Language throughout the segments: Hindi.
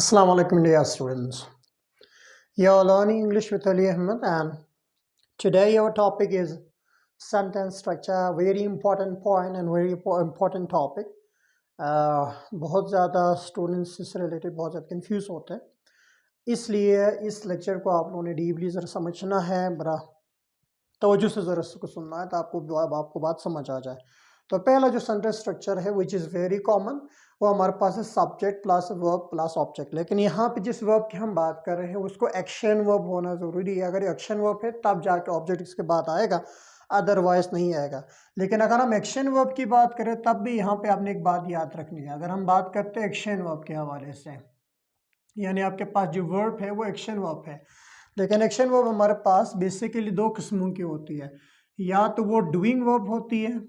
Assalamu alaikum dear students. You are learning English with Ali Ahmed, and today our topic is sentence structure, very important point and very important topic. बहुत ज़्यादा स्टूडेंट्स इससे रिलेटेड बहुत ज़्यादा कंफ्यूज होते हैं, इसलिए इस लेक्चर को आप लोगों ने डीपली ज़रा समझना है, बड़ा तवज्जो से ज़रा इसको सुनना है, तो आपको बात समझ आ जाए। तो पहला जो सेंटेंस स्ट्रक्चर है विच इज़ वेरी कॉमन, वो हमारे पास है subject plus verb plus object. लेकिन यहाँ पे जिस वर्ब की हम बात कर रहे हैं उसको एक्शन वर्ब होना ज़रूरी है। अगर एक्शन वर्ब है तब जाके ऑब्जेक्ट इसके बाद आएगा, अदरवाइज नहीं आएगा। लेकिन अगर हम एक्शन वर्ब की बात करें तब भी यहाँ पे आपने एक बात याद रखनी है। अगर हम बात करते हैं एक्शन वर्ब के हवाले से, यानी आपके पास जो वर्ब है वो एक्शन वर्ब है, लेकिन एक्शन वर्ब हमारे पास बेसिकली दो किस्मों की होती है। या तो वो डूइंग वर्ब होती है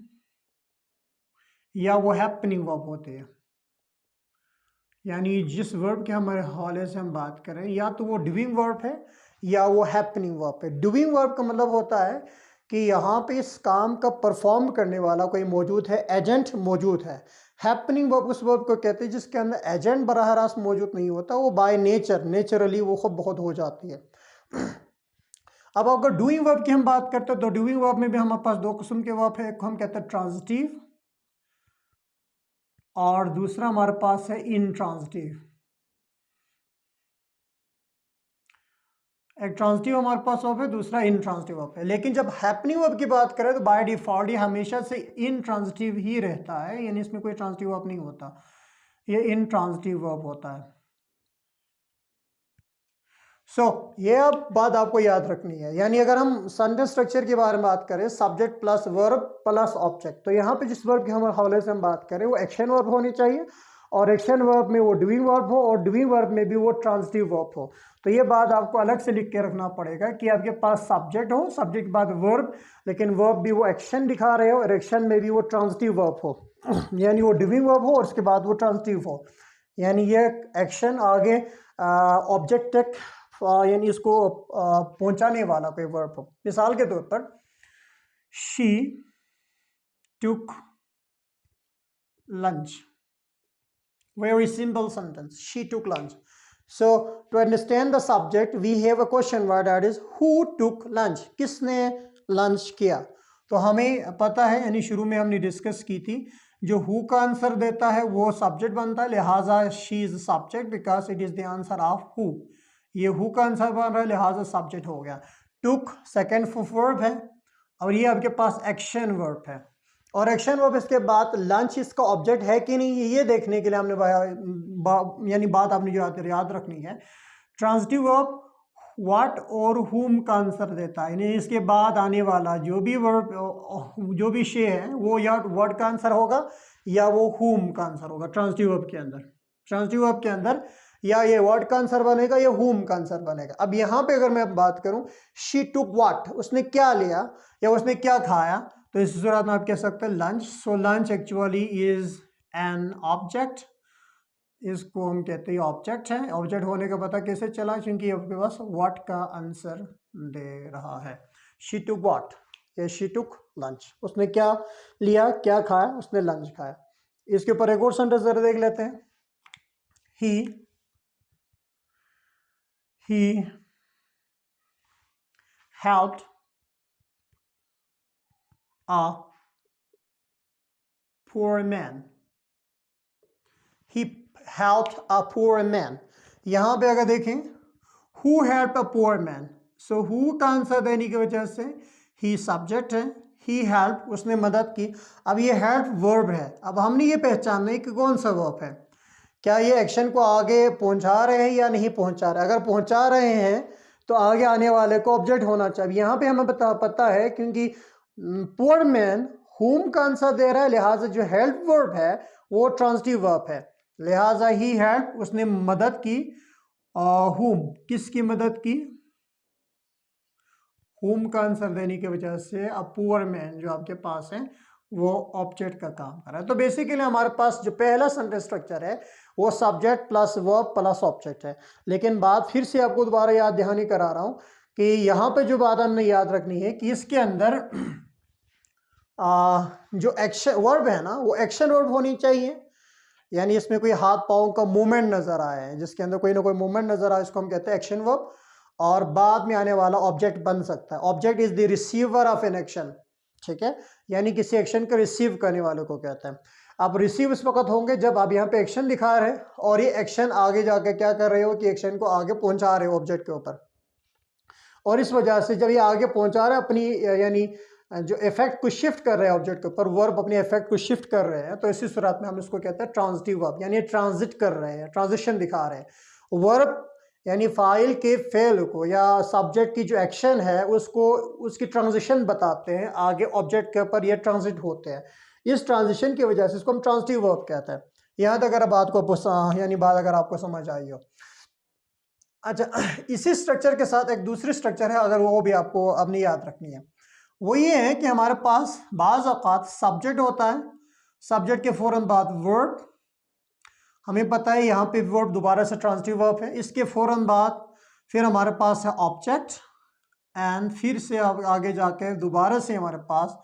या वो हैपनिंग वर्ब होती है। यानी जिस वर्ब के हमारे हवाले से हम बात करें, या तो वो डूइंग वर्ब है या वो हैपनिंग वर्ब है। डूइंग वर्ब का मतलब होता है कि यहाँ पे इस काम का परफॉर्म करने वाला कोई मौजूद है, एजेंट मौजूद है। हैपनिंग वर्ब उस वर्ब को कहते हैं जिसके अंदर एजेंट बराह रास्त मौजूद नहीं होता, वो बाय नेचरली वो खुद बहुत हो जाती है। अब अगर डूइंग वर्ब की हम बात करते हैं तो डूइंग वर्ब में भी हमारे पास दो किस्म के वर्ब है, एक को हम कहते हैं ट्रांजिटिव और दूसरा हमारे पास है इनट्रांजिटिव। एक ट्रांजिटिव हमारे पास वर्ब है, दूसरा इनट्रांजिटिव वर्ब है। लेकिन जब हैपनिंग वर्ब की बात करें तो बाय डिफॉल्ट ये हमेशा से इनट्रांजिटिव ही रहता है, यानी इसमें कोई ट्रांजिटिव वर्ब नहीं होता, ये इनट्रांजिटिव वर्ब होता है। ये अब बात आपको याद रखनी है। यानी अगर हम सेंटेंस स्ट्रक्चर के बारे में बात करें, subject plus verb plus object, तो यहाँ पे जिस वर्ब के हमारे हवाले से हम बात करें वो एक्शन वर्ब होनी चाहिए, और एक्शन वर्ब में वो डूइंग वर्ब हो, और डूइंग वर्ब में भी वो ट्रांजिटिव वर्ब हो। तो ये बात आपको अलग से लिख के रखना पड़ेगा कि आपके पास सब्जेक्ट हो, सब्जेक्ट के बाद वर्ब, लेकिन वर्ब भी वो एक्शन दिखा रहे हो और एक्शन में भी वो ट्रांजिटिव वर्ब हो, यानी वो डूइंग वर्ब हो और उसके बाद वो ट्रांजिटिव हो। यानी ये एक्शन आगे ऑब्जेक्ट तक यानी इसको पहुंचाने वाला कोई वर्ब हो। मिसाल के तौर पर she took lunch, very simple sentence, she took lunch. So to understand the subject we have a question word, that is who took lunch, किसने लंच किया। तो हमें पता है, यानी शुरू में हमने डिस्कस की थी, जो हु का आंसर देता है वो सब्जेक्ट बनता है, लिहाजा she is subject because it is the answer of who. ये हु का आंसर बन रहा है, लिहाजा सब्जेक्ट हो गया। टुक सेकेंड वर्ब है, और ये आपके पास एक्शन वर्ब है, और एक्शन वर्ब इसके बाद लंच इसका ऑब्जेक्ट है कि नहीं, ये देखने के लिए हमने यानी बात आपने जो याद रखनी है। ट्रांजिटिव वर्ब व्हाट और हुम का आंसर देता है, यानी इसके बाद आने वाला जो भी वर्ब, जो भी शे है, वो या वर्ड का आंसर होगा या वो हुम का आंसर होगा। ट्रांजिटिव वर्ब के अंदर, ट्रांजिटिव वर्ब के अंदर या ये वर्ड का आंसर बनेगा या हुम का आंसर बनेगा। अब यहाँ पे अगर मैं बात करूं, शी टुक व्हाट, उसने क्या लिया या उसने क्या खाया, तो इस सूरत में आप कह सकते हैं lunch. So lunch actually is an object, इसको हम कहते हैं ऑब्जेक्ट है। ऑब्जेक्ट होने का पता कैसे चला, क्योंकि आपके पास व्हाट का आंसर दे रहा है। शी टुक व्हाट या शी टुक लंच, उसने क्या लिया, क्या खाया, उसने लंच खाया। इसके ऊपर एक और सेंटेंस जरा देख लेते हैं। he helped a poor man, he helped a poor man। यहां पे अगर देखें who helped a poor man, so who का आंसर देने की वजह से he सब्जेक्ट है, he helped उसने मदद की। अब ये help वर्ब है, अब हमने ये पहचानना है कि कौन सा वर्ब है, क्या ये एक्शन को आगे पहुंचा रहे हैं या नहीं पहुंचा रहे। अगर पहुंचा रहे हैं तो आगे आने वाले को ऑब्जेक्ट होना चाहिए। यहाँ पे हमें पता है क्योंकि पुअर मैन हुम का आंसर दे रहा है, लिहाजा जो हेल्प वर्ब है वो ट्रांजिटिव वर्ब है, लिहाजा ही हेल्प उसने मदद की। हुम किसकी मदद की, हुम का आंसर देने की वजह से अब पुअर मैन जो आपके पास है वो ऑब्जेक्ट का काम कर रहा है। तो बेसिकली हमारे पास जो पहला सेंटेंस स्ट्रक्चर है वो subject plus verb plus object है। लेकिन बात फिर से आपको दोबारा याद दहानी करा रहा हूँ कि यहाँ पे जो बात हमने याद रखनी है कि इसके अंदर जो एक्शन वर्ब है ना वो एक्शन वर्ब होनी चाहिए, यानी इसमें कोई हाथ पाँव का मूवमेंट नजर आया है, जिसके अंदर कोई ना कोई मूवमेंट नजर आया, इसको हम कहते हैं एक्शन वर्ब। और बाद में आने वाला ऑब्जेक्ट बन सकता है। Object is the receiver of an action, ठीक है, यानी किसी एक्शन को रिसीव करने वाले को कहते हैं। अब रिसीव इस वक्त होंगे जब आप यहाँ पे एक्शन दिखा रहे हैं और ये एक्शन आगे जाके क्या कर रहे हो कि एक्शन को आगे पहुंचा रहे हो ऑब्जेक्ट के ऊपर, और इस वजह से जब ये आगे पहुंचा रहे हैं अपनी यानी जो इफेक्ट को शिफ्ट कर रहे हैं ऑब्जेक्ट के ऊपर, वर्ब अपने इफेक्ट को शिफ्ट कर रहे हैं, तो इसी सूरत में हम इसको कहते हैं ट्रांजिटिव वर्ब, यानी ट्रांजिट कर रहे हैं, ट्रांजिशन दिखा रहे हैं। वर्ब यानी फाइल के फेल को या सब्जेक्ट की जो एक्शन है उसको उसकी ट्रांजिशन बताते हैं आगे ऑब्जेक्ट के ऊपर, ये ट्रांजिट होते हैं। इस ट्रांजिशन की वजह से इसको हम ट्रांजिटिव वर्ब कहते हैं। यहाँ तक अगर बात को यानी बात अगर आपको समझ आई हो। अच्छा, इसी स्ट्रक्चर के साथ एक दूसरी स्ट्रक्चर है, अगर वो भी आपको अपनी याद रखनी है, वो ये है कि हमारे पास बाज़ औक़ात सब्जेक्ट होता है, सब्जेक्ट के फ़ौरन बाद वर्ब, हमें पता है यहाँ पे वर्ब दोबारा से ट्रांजिटिव वर्ब है, इसके फ़ौरन बाद फिर हमारे पास है ऑब्जेक्ट, एंड फिर से आगे जाके दोबारा से हमारे पास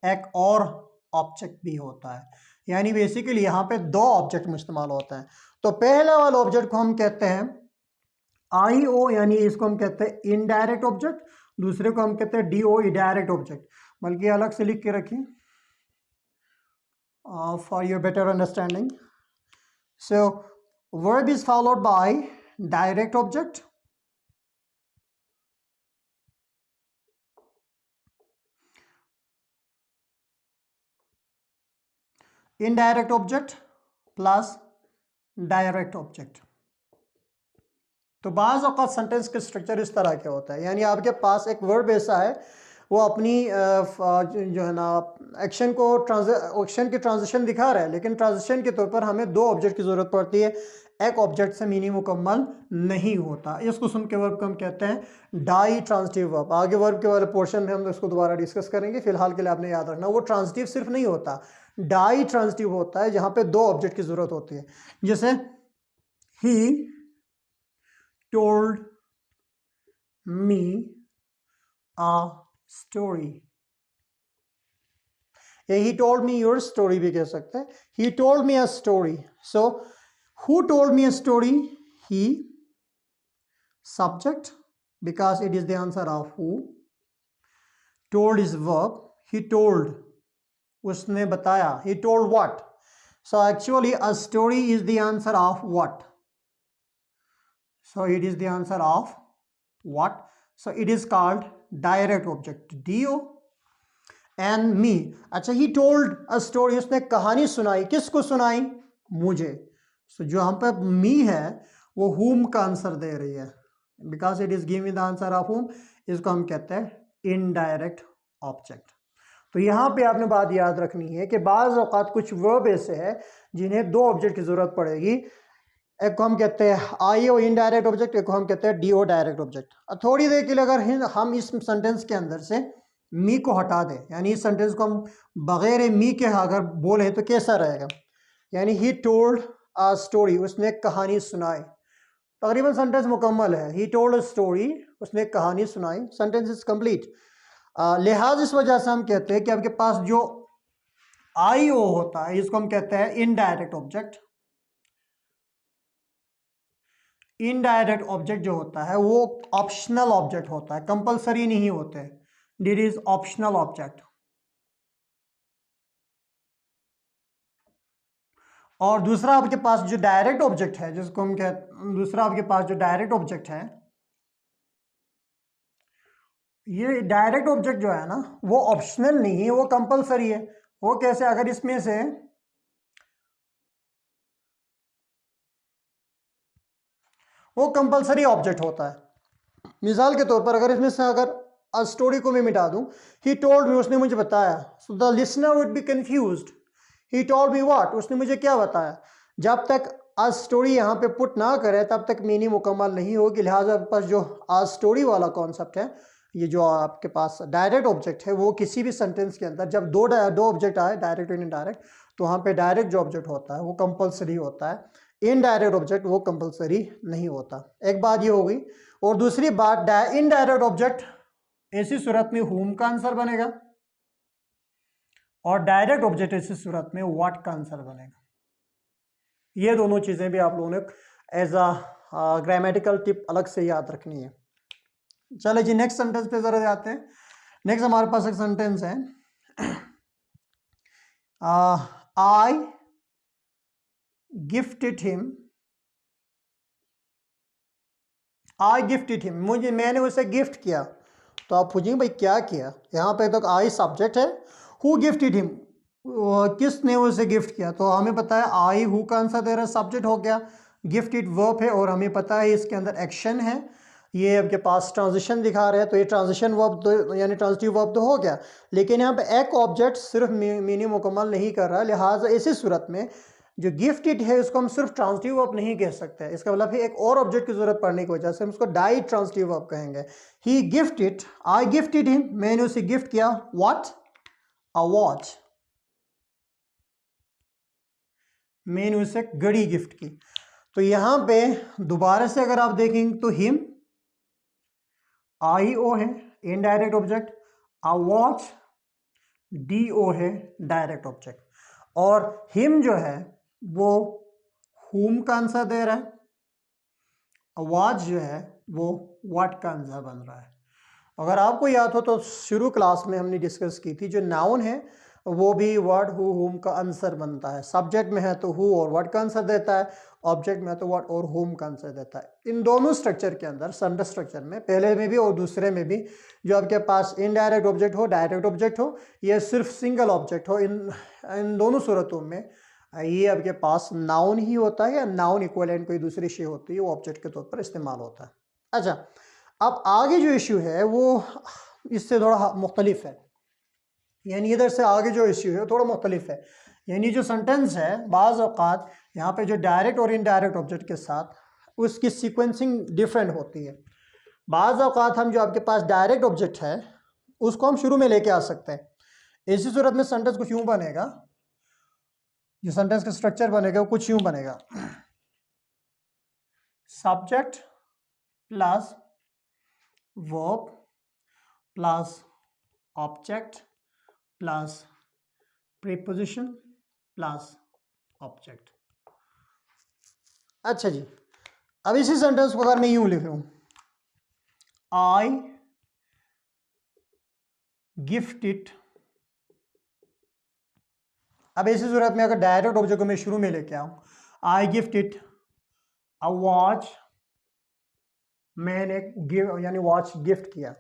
एक और ऑब्जेक्ट भी होता है। यानी बेसिकली यहाँ पे दो ऑब्जेक्ट इस्तेमाल होता है। तो पहला वाला ऑब्जेक्ट को हम कहते हैं IO, यानी इसको हम कहते हैं इनडायरेक्ट ऑब्जेक्ट, दूसरे को हम कहते हैं DO, डायरेक्ट ऑब्जेक्ट, बल्कि अलग से लिख के रखें for your better understanding. So verb is followed by direct object, indirect object plus direct object. तो बाज़ औक़ात सेंटेंस के स्ट्रक्चर इस तरह के होता है, यानी आपके पास एक वर्ब ऐसा है वो अपनी जो है ना एक्शन की ट्रांजिशन दिखा रहा है, लेकिन ट्रांजिशन के तौर पर हमें दो ऑब्जेक्ट की ज़रूरत पड़ती है, एक ऑब्जेक्ट से मीनिंग मुकम्मल नहीं होता। इसको सुन के वर्ब को हम कहते हैं डाई ट्रांजिटिव वर्ब। आगे वर्ब के वाले पोर्शन में हम इसको दोबारा डिस्कस करेंगे, फिलहाल के लिए आपने याद रखना वो ट्रांजिटिव सिर्फ नहीं होता, डाई ट्रांजिटिव होता है, जहाँ पे दो ऑब्जेक्ट की ज़रूरत होती है। जैसे ही told me a story, या he told me your story भी कह सकते हैं। he told me a story, so who told me a story? He, subject because it is the answer of who, told is verb, he told उसने बताया, he told what, so actually a story is the answer of what, so it is the answer of what, so it is called direct object DO। and me, अच्छा he told a story, उसने कहानी सुनाई, किसको सुनाई? मुझे। so जो हम पे me है वो whom का आंसर दे रही है, because it is giving the answer of whom, इसको हम कहते हैं indirect object। तो यहाँ पे आपने बात याद रखनी है कि बाज़ औक़ात कुछ वर्ब ऐसे है जिन्हें दो ऑब्जेक्ट की ज़रूरत पड़ेगी, एक को हम कहते हैं IO इनडायरेक्ट ऑब्जेक्ट, एक को हम कहते हैं DO डायरेक्ट ऑब्जेक्ट। थोड़ी देर के लिए अगर हम इस सेंटेंस के अंदर से मी को हटा दें, यानी इस सेंटेंस को हम बगैर मी के अगर बोले तो कैसा रहेगा, यानी ही टोल्ड अ स्टोरी, उसने कहानी सुनाई, तकरीबन सेंटेंस मुकम्मल है। ही टोल्ड अ स्टोरी, उसने कहानी सुनाई, सेंटेंस इज कंप्लीट। लिहाज इस वजह से हम कहते हैं कि आपके पास जो IO होता है इसको हम कहते हैं इनडायरेक्ट ऑब्जेक्ट। इनडायरेक्ट ऑब्जेक्ट जो होता है वो ऑप्शनल ऑब्जेक्ट होता है, कंपलसरी नहीं होते, इट इज ऑप्शनल ऑब्जेक्ट। और दूसरा आपके पास जो डायरेक्ट ऑब्जेक्ट है जिसको हम दूसरा आपके पास जो डायरेक्ट ऑब्जेक्ट है, ये डायरेक्ट ऑब्जेक्ट जो है ना वो ऑप्शनल नहीं है, वो कंपलसरी है। वो कैसे? अगर इसमें से वो कंपलसरी ऑब्जेक्ट होता है। मिसाल के तौर पर अगर इसमें से अगर स्टोरी को मैं मिटा दूं, ही टोल्ड मी, उसने मुझे बताया, so the listener would be confused, he told me what, उसने मुझे क्या बताया। जब तक आज स्टोरी यहाँ पे पुट ना करे तब तक मीनिंग मुकम्मल नहीं होगी। लिहाजा आपके पास जो आज स्टोरी वाला कॉन्सेप्ट है, ये जो आपके पास डायरेक्ट ऑब्जेक्ट है, वो किसी भी सेंटेंस के अंदर जब दो ऑब्जेक्ट आए, डायरेक्ट और इनडायरेक्ट, तो वहाँ पे डायरेक्ट जो ऑब्जेक्ट होता है वो कंपलसरी होता है, इनडायरेक्ट ऑब्जेक्ट वो कंपलसरी नहीं होता। एक बात ये हो गई। और दूसरी बात, इनडायरेक्ट ऑब्जेक्ट ऐसी सूरत में whom का आंसर बनेगा और डायरेक्ट ऑब्जेक्ट ऐसी सूरत में what का आंसर बनेगा। ये दोनों चीज़ें भी आप लोगों ने एज अ ग्रामेटिकल टिप अलग से याद रखनी है। चलो जी नेक्स्ट सेंटेंस पे जरा जाते हैं। नेक्स्ट हमारे पास एक सेंटेंस है, I gifted him, I gifted him, मैंने उसे गिफ्ट किया। तो आप पूछेंगे भाई क्या किया, यहाँ पे तो आई सब्जेक्ट है, हु गिफ्टेड हिम, किसने उसे गिफ्ट किया। तो हमें पता है आई हु का आंसर दे रहा है, सब्जेक्ट हो गया, गिफ्टेड वर्ब है और हमें पता है इसके अंदर एक्शन है, ये आपके पास ट्रांजिशन दिखा रहे हैं, तो ये ट्रांजिशन वर्ब तो यानी ट्रांजिटिव वर्ब तो हो गया, लेकिन यहाँ पे एक ऑब्जेक्ट सिर्फ मीनिंग मुकम्मल नहीं कर रहा, लिहाजा इसी सूरत में जो गिफ्टेड है उसको हम सिर्फ ट्रांजिटिव वर्ब नहीं कह सकते, इसका मतलब है एक और ऑब्जेक्ट की जरूरत पड़ने की वजह से हम उसको डाई ट्रांजिटिव वर्ब कहेंगे। ही गिफ्टेड, आई गिफ्टेड हिम, मैंने उसे गिफ्ट किया, व्हाट, अ वॉच, मैंने उसे घड़ी गिफ्ट की। तो यहां पे दोबारा से अगर आप देखेंगे तो हिम आई ओ है indirect object, a watch D O है डायरेक्ट ऑब्जेक्ट, और हिम जो है वो हुम का आंसर दे रहा है, वॉच जो है वो व्हाट का आंसर बन रहा है। अगर आपको याद हो तो शुरू क्लास में हमने डिस्कस की थी, जो नाउन है वो भी वर्ड हु हुम का आंसर बनता है, सब्जेक्ट में है तो हु और वर्ड का आंसर देता है, ऑब्जेक्ट में है तो वर्ड और हुम का आंसर देता है। इन दोनों स्ट्रक्चर के अंदर, सेंटेंस स्ट्रक्चर में, पहले में भी और दूसरे में भी, जो आपके पास इनडायरेक्ट ऑब्जेक्ट हो, डायरेक्ट ऑब्जेक्ट हो, या सिर्फ सिंगल ऑब्जेक्ट हो, इन दोनों सूरतों में ये आपके पास नाउन ही होता है, या नाउन इक्विवेलेंट कोई दूसरी चीज होती है वो ऑब्जेक्ट के तौर पर इस्तेमाल होता है। अच्छा, अब आगे जो इश्यू है वो इससे थोड़ा मुख्तलिफ है, यानी इधर से आगे जो इश्यू है थोड़ा मुख्तलिफ है, यानी जो सेंटेंस है बाज़ औक़ात यहाँ पे जो डायरेक्ट और इनडायरेक्ट ऑब्जेक्ट के साथ उसकी सीक्वेंसिंग डिफरेंट होती है। बाज़ औक़ात हम जो आपके पास डायरेक्ट ऑब्जेक्ट है उसको हम शुरू में लेके आ सकते हैं, इसी सूरत में सेंटेंस कुछ यूँ बनेगा, जो सेंटेंस का स्ट्रक्चर बनेगा वो कुछ यूँ बनेगा, subject plus verb plus object plus preposition plus object. अच्छा जी, अब इसी सेंटेंस को अगर मैं यूं लिखूं, आई गिफ्ट इट, अब इसी सूरत में अगर डायरेक्ट ऑब्जेक्ट को मैं शुरू में लेके आऊं, आई गिफ्ट इट अ वॉच, मैंने गिव यानी वॉच गिफ्ट किया।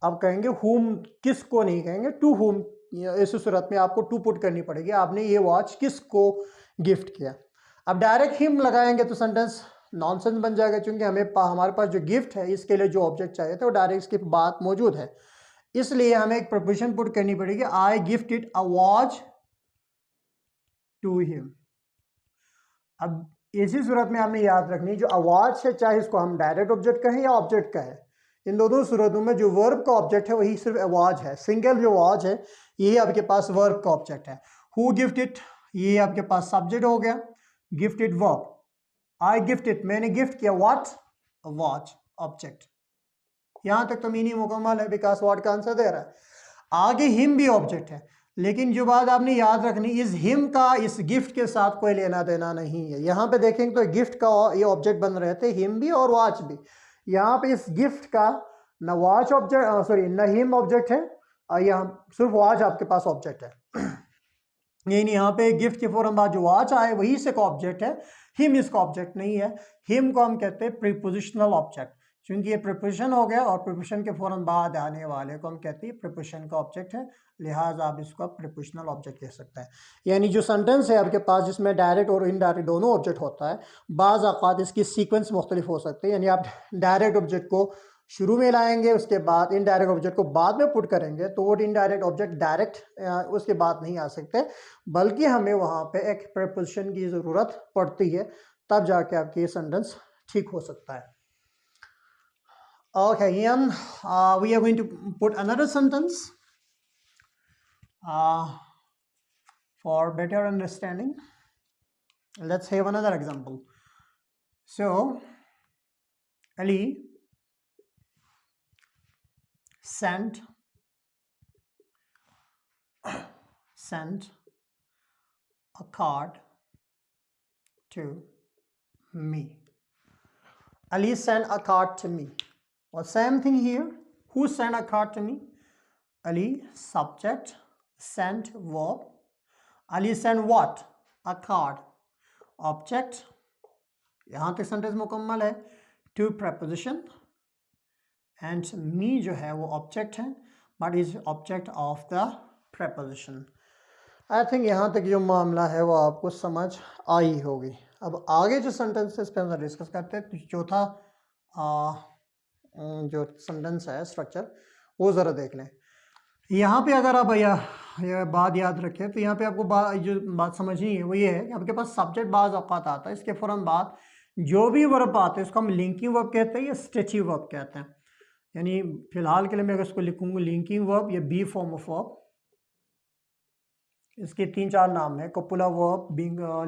अब कहेंगे हुम, किसको नहीं कहेंगे, टू हुम, इस सूरत में आपको टू पुट करनी पड़ेगी, आपने ये वॉच किसको गिफ्ट किया। अब डायरेक्ट हिम लगाएंगे तो सेंटेंस नॉनसेंस बन जाएगा, क्योंकि हमारे पास जो गिफ्ट है इसके लिए जो ऑब्जेक्ट चाहिए था वो डायरेक्ट इसकी बात मौजूद है, इसलिए हमें एक प्रपोजिशन पुट करनी पड़ेगी, I gift it a watch to him. अब इसी सूरत में हमें याद रखनी, जो अवाज है चाहे इसको हम डायरेक्ट ऑब्जेक्ट कहें या ऑब्जेक्ट कहें, इन दोनों सूरतों में जो वर्ब का ऑब्जेक्ट है वही सिर्फ आवाज है, सिंगल जो आवाज है ये आपके पास वर्ब का ऑब्जेक्ट है। हु गिफ्ट इट, ये आपके पास सब्जेक्ट हो गया, gift it verb, I gift it, मैंने गिफ्ट किया व्हाट, वॉच ऑब्जेक्ट। यहां तक तो मीनिंग मुकम्मल है, बिकॉज व्हाट का आंसर दे रहा है। आगे हिम भी ऑब्जेक्ट है, लेकिन जो बात आपने याद रखनी, इस हिम का इस गिफ्ट के साथ कोई लेना देना नहीं है। यहाँ पे देखेंगे तो गिफ्ट का ये ऑब्जेक्ट बन रहे थे, हिम भी और वॉच भी, यहाँ पे इस गिफ्ट का न वॉच ऑब्जेक्ट, सॉरी न हिम ऑब्जेक्ट है, और यहाँ सिर्फ वॉच आपके पास ऑब्जेक्ट है। यानी यहाँ पे गिफ्ट के फौरन बाद जो वॉच आए वही से का ऑब्जेक्ट है, हिम इसका ऑब्जेक्ट नहीं है। हिम को हम कहते हैं प्रीपोजिशनल ऑब्जेक्ट, क्योंकि ये प्रीपोजिशन हो गया और प्रीपोजिशन के फौरन बाद आने वाले को हम कहते हैं प्रीपोजिशन का ऑब्जेक्ट है, लिहाजा आप इसको प्रीपोजिशनल ऑब्जेक्ट कह सकते हैं। यानी जो सेंटेंस है आपके पास जिसमें डायरेक्ट और इनडायरेक्ट दोनों ऑब्जेक्ट होता है, बाज़ औक़ात इसकी सीक्वेंस मुख्तलिफ हो सकते हैं, यानी आप डायरेक्ट ऑब्जेक्ट को शुरू में लाएंगे, उसके बाद इनडायरेक्ट ऑब्जेक्ट को बाद में पुट करेंगे, तो वो इनडायरेक्ट ऑब्जेक्ट डायरेक्ट उसके बाद नहीं आ सकते, बल्कि हमें वहाँ पे एक प्रीपोजिशन की ज़रूरत पड़ती है, तब जाके आपकी ये सेंटेंस ठीक हो सकता है। Okay, Ian, we are going to put another sentence for better understanding. Let's have another example. So, Ali sent a card to me. Ali sent a card to me. Or same thing here. Who sent a card to me? Ali, subject, sent, verb. Ali sent what? A card. Object. यहाँ तक सेंटेंस मुकम्मल है. To preposition. And me जो है वो ऑब्जेक्ट है, but is object of the preposition. I think यहाँ तक जो मामला है वो आपको समझ आई होगी. अब आगे जो सेंटेंसेस पे हम डिस्कस करते हैं, तो चौथा जो सेंटेंस है स्ट्रक्चर वो ज़रा देख लें. यहाँ पे अगर आप यह बात याद रखें तो यहाँ पे आपको जो बात समझनी है वो ये है कि आपके पास सब्जेक्ट बाज़ औक़ात आता है, इसके फ़ौरन बाद जो भी वर्ब आते हैं उसको हम लिंकिंग वर्ब कहते हैं या स्ट्रेचिंग वर्ब कहते हैं. यानी फिलहाल के लिए मैं अगर इसको लिखूँगा लिंकिंग वर्ब या बी फॉर्म ऑफ वर्ब, इसके 3-4 नाम है. कपुला वर्ब,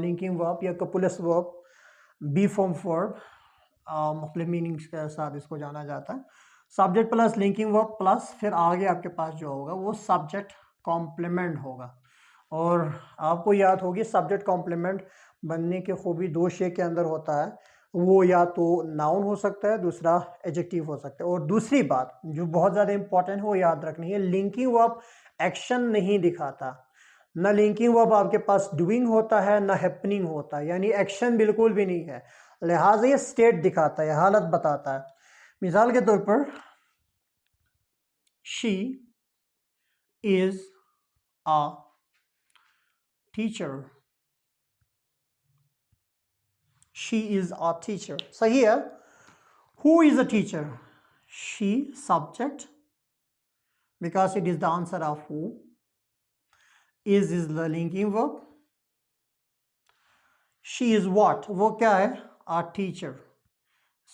लिंकिंग वर्ब या कपुलस वर्ब, बी फॉर्म वर्ब, मुख्तलिफ मीनिंग्स के साथ इसको जाना जाता है. Subject plus linking verb plus फिर आगे आपके पास जो होगा वो सब्जेक्ट कॉम्प्लीमेंट होगा. और आपको याद होगी सब्जेक्ट कॉम्प्लीमेंट बनने की खूबी 2 शे के अंदर होता है. वो या तो नाउन हो सकता है, दूसरा एडजेक्टिव हो सकता है. और दूसरी बात जो बहुत ज़्यादा इंपॉर्टेंट है वो याद रखनी है, लिंकिंग वर्ब एक्शन नहीं दिखाता. ना लिंकिंग वर्ब आपके पास डूइंग होता है ना हैपनिंग होता है, यानी एक्शन बिल्कुल भी नहीं है. लिहाजा ये स्टेट दिखाता है, हालत बताता है. मिसाल के तौर पर she is a teacher. She is a teacher. So here, who is a teacher? She, subject, because it is the answer of who. Is the linking verb. She is what? वो क्या है? A teacher.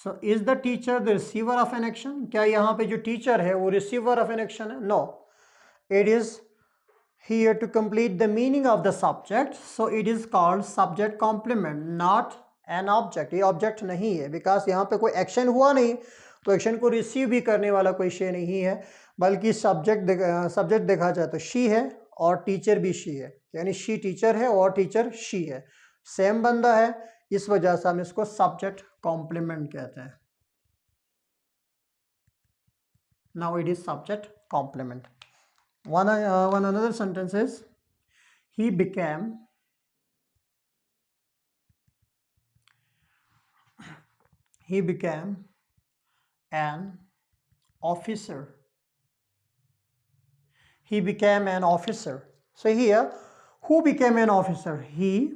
So is the teacher the receiver of an action? क्या यहाँ पे जो teacher है वो receiver of an action है? No. It is here to complete the meaning of the subject. So it is called subject complement, not an object. ये ऑब्जेक्ट नहीं है बिकॉज यहाँ पे कोई एक्शन हुआ नहीं, तो एक्शन को रिसीव भी करने वाला कोई शे नहीं है, बल्कि सब्जेक्ट देखा जाए तो शी है और टीचर भी शी है. यानी शी टीचर है और टीचर शी है, सेम बंदा है. इस वजह से हम इसको सब्जेक्ट कॉम्प्लीमेंट कहते हैं. Now it is subject complement. One another sentence is he became an officer. He became an officer. So here, who became an officer? He,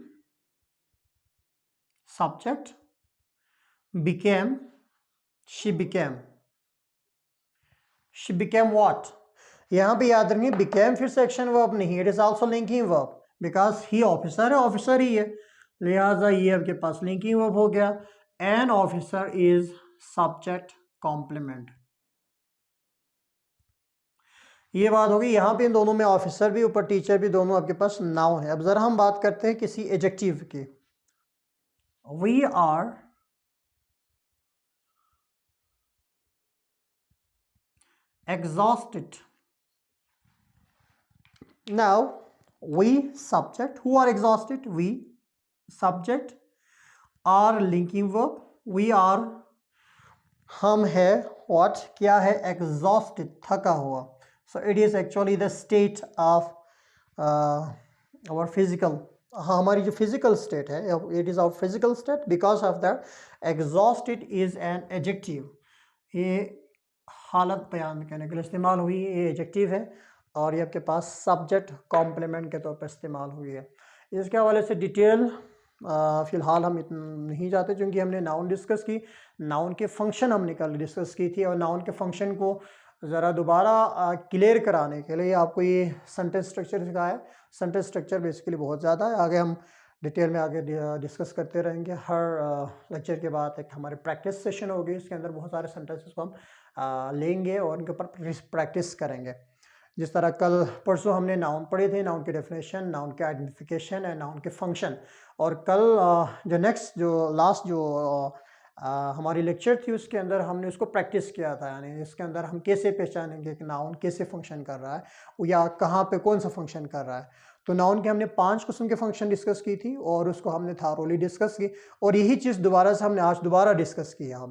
subject, became, she became. She became what? यहाँ पे याद रखिए became फिर से एक्शन वर्ब नहीं, it is also linking verb because he officer है, ऑफिसर ही है, लिहाजा ये आपके पास लिंकिंग वर्ब हो गया. An officer is subject complement. ये बात होगी. यहाँ पे इन दोनों में ऑफिसर भी ऊपर टीचर भी दोनों आपके पास नाउन है. अब जरा हम बात करते हैं किसी एडजेक्टिव की. We are exhausted. Now we subject, who are exhausted? We, subject, are linking verb. We are, हम है, what, क्या है, exhausted, थका हुआ. So it is actually the state of our physical, हमारी जो physical state है, it is our physical state. Because of that, exhausted is an adjective. ये हालत बयान करने के लिए इस्तेमाल हुई, ये एडजेक्टिव है और ये आपके पास सब्जेक्ट कॉम्प्लीमेंट के तौर पर इस्तेमाल हुई है. इसके हवाले से डिटेल फ़िलहाल हम नहीं जाते क्योंकि हमने नाउन डिस्कस की, नाउन के फंक्शन हमने कल डिस्कस की थी और नाउन के फंक्शन को ज़रा दोबारा क्लियर कराने के लिए आपको ये सेंटेंस स्ट्रक्चर सिखाया है. सेंटेंस स्ट्रक्चर बेसिकली बहुत ज़्यादा है, आगे हम डिटेल में आगे डिस्कस करते रहेंगे. हर लेक्चर के बाद एक हमारे प्रैक्टिस सेशन होगी, इसके अंदर बहुत सारे सेंटेंसेस को हम लेंगे और उनके ऊपर प्रैक्टिस करेंगे. जिस तरह कल परसों हमने नाउन पढ़े थे, नाउन के डेफिनेशन, नाउन के आइडेंटिफिकेशन एंड नाउन के फंक्शन. और कल जो नेक्स्ट जो लास्ट जो हमारी लेक्चर थी उसके अंदर हमने उसको प्रैक्टिस किया था. यानी इसके अंदर हम कैसे पहचानेंगे कि नाउन कैसे फंक्शन कर रहा है या कहाँ पे कौन सा फंक्शन कर रहा है. तो नाउन के हमने 5 किस्म के फंक्शन डिस्कस की थी और उसको हमने थारोली डिस्कस की, और यही चीज़ दोबारा से हमने आज दोबारा डिस्कस की। यहाँ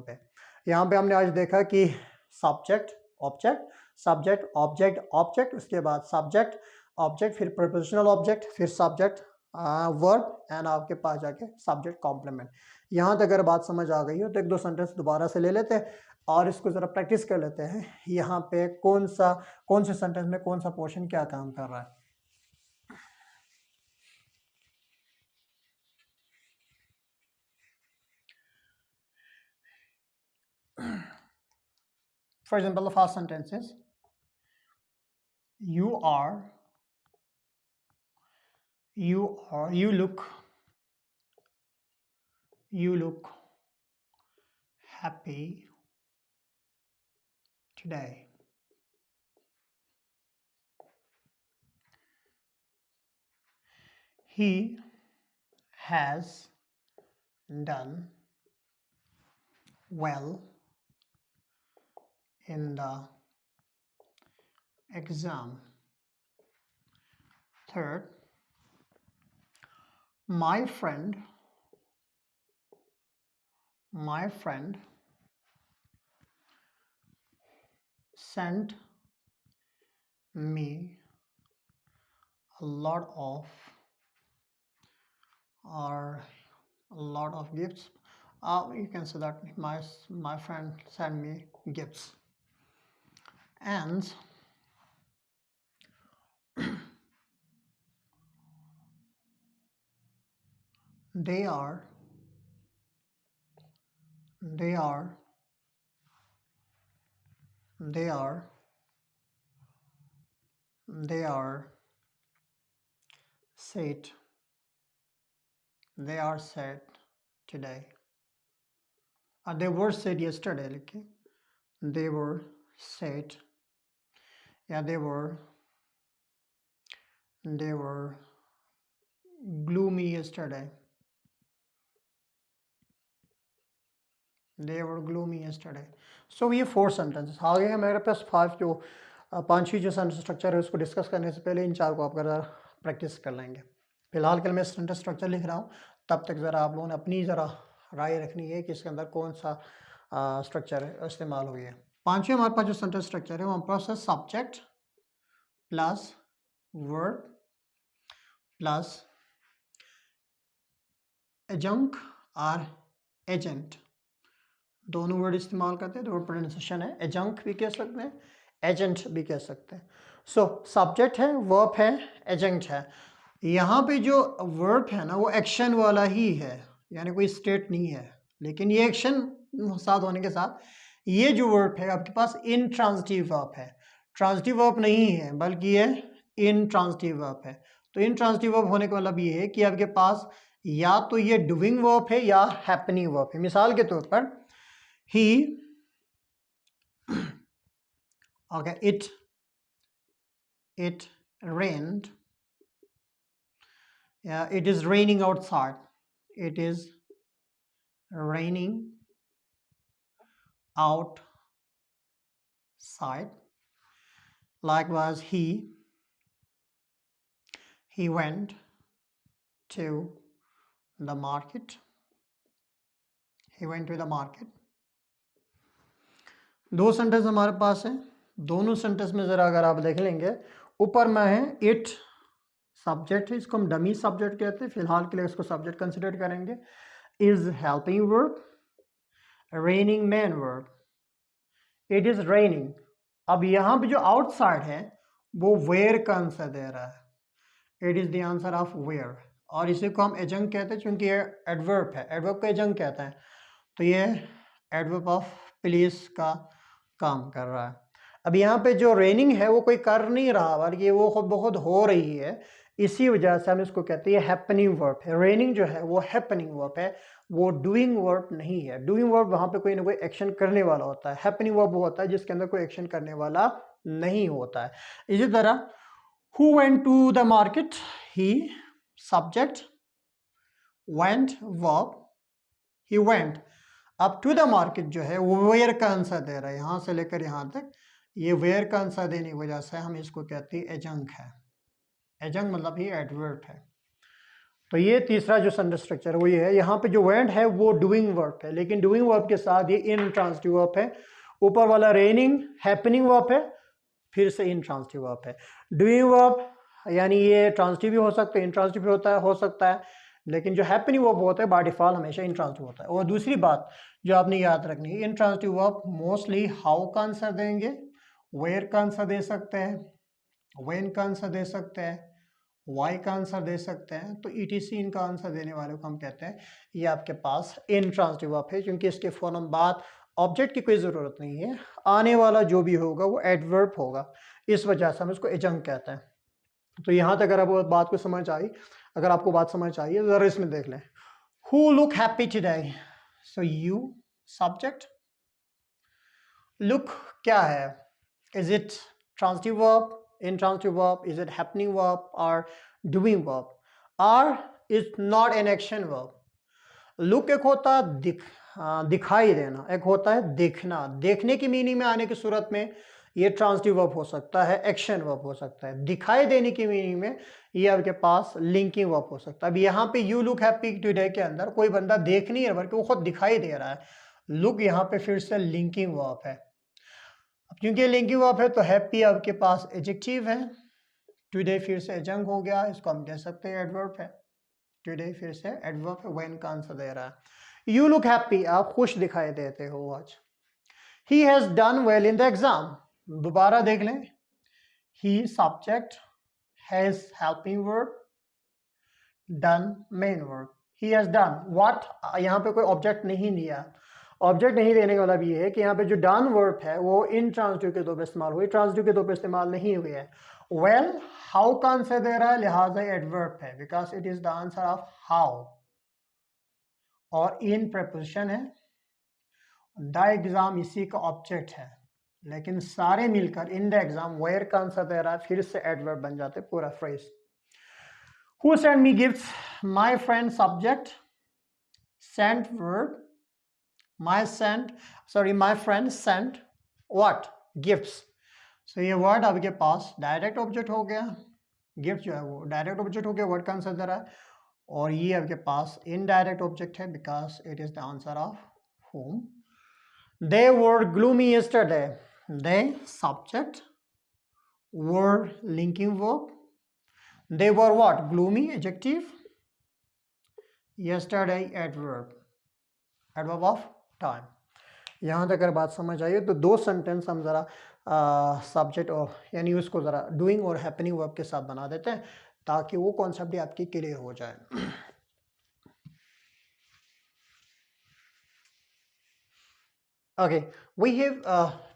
पे हमने आज देखा कि subject object, subject object object, उसके बाद सब्जेक्ट ऑब्जेक्ट, फिर प्रीपोजिशनल ऑब्जेक्ट, फिर सब्जेक्ट वर्ब एंड आपके पास जाके सब्जेक्ट कॉम्प्लीमेंट। यहाँ तक अगर बात समझ आ गई हो तो एक दो सेंटेंस दोबारा से ले लेते हैं और इसको ज़रा प्रैक्टिस कर लेते हैं। यहाँ पे कौन से सेंटेंस में कौन सा पोर्शन क्या काम कर रहा है। For example, the first sentence is you look happy today. He has done well in the exam. Third, my friend sent me a lot of gifts. You can say that my friend sent me gifts, and they are said today. They were said yesterday. Okay? They were said. Yeah, they were gloomy yesterday. They were gloomy yesterday. So ये 4 sentences आगे है मेरे पास 5 जो 5 जो सेंटेंस स्ट्रक्चर है उसको डिस्कस करने से पहले इन 4 को आप ज़रा प्रैक्टिस कर लेंगे। फिलहाल के लिए मैं सेंटेंस स्ट्रक्चर लिख रहा हूँ, तब तक ज़रा आप लोगों ने अपनी ज़रा राय रखनी है कि इसके अंदर कौन सा स्ट्रक्चर इस्तेमाल हुई है। 5वें हमारे पास जो सेंटेंस स्ट्रक्चर है वो हमारे पास है सब्जेक्ट प्लस वर्ब प्लस एजंक और एजेंट, दोनों वर्ड इस्तेमाल करते हैं। दोनों प्रोनाउंसिएशन है, एजंक भी कह सकते हैं, एजेंट भी कह सकते हैं। सो सब्जेक्ट है, वर्ब है, एजेंट है। यहाँ पे जो वर्ब है ना वो एक्शन वाला ही है, यानी कोई स्टेट नहीं है, लेकिन ये एक्शन साथ होने के साथ ये जो वर्ब है आपके पास इनट्रांजिटिव वर्ब है, ट्रांजिटिव वर्ब नहीं है बल्कि ये इनट्रांजिटिव वर्ब है। तो इनट्रांजिटिव वर्ब होने का मतलब ये है कि आपके पास या तो ये डूइंग वर्ब है या हैपनिंग वर्ब है। मिसाल के तौर पर he okay it rained, yeah, it is raining outside, it is raining outside. Likewise he went to the market, he went to the market। दो सेंटेंस हमारे पास है, दोनों सेंटेंस में ज़रा अगर आप देख लेंगे ऊपर में है इट सब्जेक्ट है, इसको हम डमी सब्जेक्ट कहते हैं, फिलहाल के लिए इसको सब्जेक्ट कंसिडर करेंगे। Is helping verb, raining man verb, it is raining. अब यहाँ पे जो आउटसाइड है वो वेयर का आंसर दे रहा है, it is the answer of where, और इसी को हम एजंक कहते हैं क्योंकि ये एडवर्ब है, एडवर्ब को एजंक कहते हैं। तो ये एडवर्ब ऑफ प्लेस का काम कर रहा है। अब यहाँ पे जो रेनिंग है वो कोई कर नहीं रहा बल्कि वो खुद बहुत हो रही है, इसी वजह से हम इसको कहते हैं हैपनिंग वर्ब है। रेनिंग जो है वो हैपनिंग वर्ब है, वो डूइंग वर्ब नहीं है। डूइंग वर्ब वहाँ पे कोई ना कोई एक्शन करने वाला होता है, हैपनिंग वर्ब वो होता है जिसके अंदर कोई एक्शन करने वाला नहीं होता है। इसी तरह who went to the market, he subject, went verb, he went. अब टू द मार्केट जो है वो वेयर का आंसर दे रहा है, यहाँ से लेकर यहाँ तक ये वेयर का आंसर देने की वजह से हम इसको कहते हैं एजंक है। एडजंक्ट मतलब ही एडवर्ब है। तो ये तीसरा जो सेंटेंस स्ट्रक्चर वो ये है, यहाँ पे जो वर्ड है वो डूइंग वर्ब है, लेकिन डूइंग वर्ब के साथ ये इनट्रांसिटिव वर्ब है। ऊपर वाला रेनिंग हैपनिंग वर्ब है, फिर से इनट्रांसिटिव वर्ब है। डूइंग वर्ब यानी ये ट्रांसिटिव भी हो सकता है, इनट्रांसिटिव हो सकता है, लेकिन जो हैपनिंग वर्ब होता है बाय डिफॉल्ट हमेशा इनट्रांसिटिव होता है। और दूसरी बात जो आपने याद रखनी है, इनट्रांसिटिव वर्ब मोस्टली हाउ का आंसर देंगे, वेयर का आंसर दे सकते हैं, व्हेन का आंसर दे सकते हैं, वाई का आंसर दे सकते हैं। तो ईटीसी इनका आंसर देने वाले को हम कहते हैं ये आपके पास इनट्रांसिटिव वर्ब है, क्योंकि इसके फौरन बाद ऑब्जेक्ट की कोई ज़रूरत नहीं है, आने वाला जो भी होगा वो एडवर्ब होगा, इस वजह से हम इसको एडजंक्ट कहते हैं। तो यहाँ तक अगर आपको बात को समझ आई, अगर आपको बात समझ आई है ज़रा इसमें देख लें। Who look happy today, so you subject, look क्या है, is it transitive verb, intransitive verb, is it happening verb or doing verb, or is not an action verb. look एक होता है दिखाई देना, एक होता है देखना, देखने की मीनिंग में आने की सूरत में ये ट्रांसिटिव वर्ब हो सकता है, एक्शन वर्ब हो सकता है। दिखाई देने की मीनिंग में ये आपके पास लिंकिंग वर्ब हो सकता है। अब यहाँ पे यू लुक हैप्पी टुडे के अंदर कोई बंदा देख नहीं है बल्कि वो खुद दिखाई दे रहा है, लुक यहाँ पे फिर से लिंकिंग वर्ब है। क्योंकि लिंकिंग वर्ब है तो हैप्पी आपके पास एडजेक्टिव है, टुडे फिर से एडजंक्ट हो गया, इसको हम कह सकते हैं एडवर्ब है। टुडे फिर से एडवर्ब है, व्हेन का आंसर दे रहा है। यू लुक हैप्पी, आप खुश दिखाई देते हो आज। He has done well in the exam, दोबारा देख लें, he subject, has helping verb, done main verb. He has done what, यहाँ पे कोई ऑब्जेक्ट नहीं दिया। ऑब्जेक्ट नहीं देने का मतलब ये है कि यहाँ पे जो डन वर्ब है वो इनट्रांसिटिव के तौर पर इस्तेमाल हुई, ट्रांसिटिव के तौर पर इस्तेमाल नहीं हुई है। वेल हाउ का आंसर दे रहा है, लिहाजा एडवर्ब है, because it is the answer of how, और इन प्रपोजिशन है। द एग्जाम इसी का ऑब्जेक्ट है, लेकिन सारे मिलकर इन द एग्जाम वेयर का आंसर दे रहा है, फिर से एडवर्ब बन जाते पूरा phrase. Who send me gifts, my friend subject, sent verb, my friend sent what, gifts। so ये वर्ड आपके पास डायरेक्ट ऑब्जेक्ट हो गया, गिफ्ट जो है वो डायरेक्ट ऑब्जेक्ट हो गया, वर्ड का आंसर दे रहा है, और ये आपके पास इनडायरेक्ट ऑब्जेक्ट है because it is the answer of whom। they were gloomy yesterday, they subject, were linking verb, they were what, gloomy adjective, yesterday adverb of time. यहाँ तक अगर बात समझ आई तो दो सेंटेंस हम ज़रा सब्जेक्ट और यानी उसको ज़रा डूइंग और हैपनिंग वर्ब के साथ बना देते हैं ताकि वो कॉन्सेप्ट भी आपकी क्लियर हो जाए। Okay, we have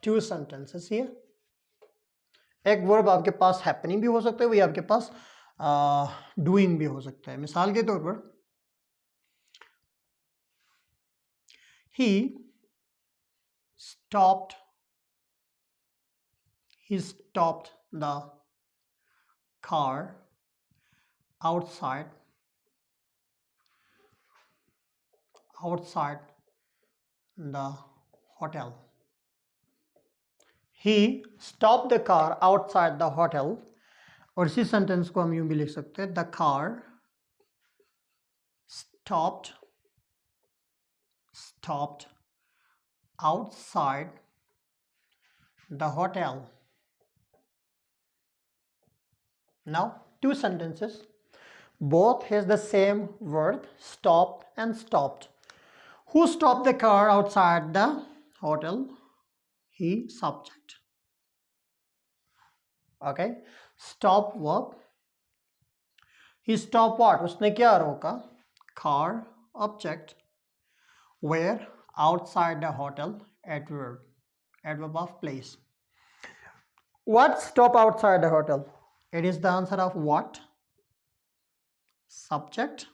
two sentences here. एक वर्ब आपके पास हैपनिंग भी हो सकता है, वही आपके पास डूइंग भी हो सकता है। मिसाल के तौर पर he stopped the car outside the hotel। he stopped the car outside the hotel, और इसी सेंटेंस को हम यूं भी लिख सकते हैं, the car stopped outside the hotel। now two sentences, both has the same word stop and stopped। who stopped the car outside the hotel, he subject। okay, stop verb, he stopped what, उसने क्या रोका, car object, where outside the hotel adverb of place। what stop outside the hotel, it is the answer of what, subject,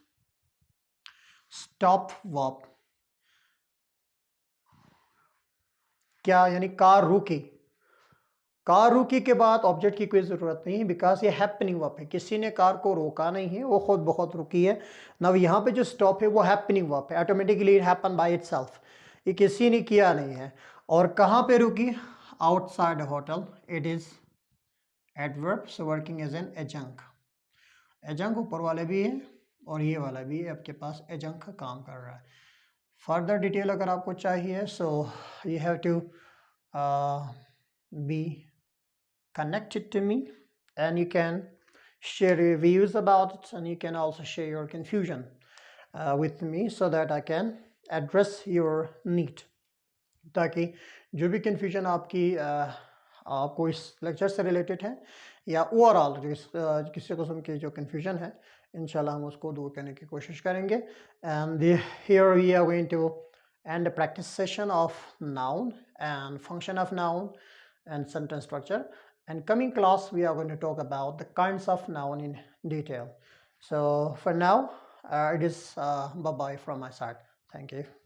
stop verb, क्या यानी कार रुकी, कार रुकी के बाद ऑब्जेक्ट की कोई ज़रूरत नहीं है बिकॉज ये हैपनिंग वर्ब है, किसी ने कार को रोका नहीं है, वो खुद बहुत रुकी है। ना यहाँ पे जो स्टॉप है वो हैपनिंग वर्ब है, automatically it happen by itself, ये किसी ने किया नहीं है। और कहाँ पे रुकी, outside hotel, it is adverb, so working as an adjunct. एजंक ऊपर वाले भी है और ये वाला भी आपके पास एजंक का काम कर रहा है. फर्दर डिटेल अगर आपको चाहिए, so you have to be connected to me, and you can share your views about it, and you can also share your confusion with me so that I can address your need. ताकि जो भी confusion आपकी आपको इस लेक्चर से रिलेटेड है या ओवरऑल किसी किस्म की जो confusion है, इंशाल्लाह हम उसको दूर करने की कोशिश करेंगे. And here we are going to end the practice session of noun and function of noun and sentence structure. And coming class, we are going to talk about the kinds of noun in detail. So for now, it is bye-bye from my side. Thank you.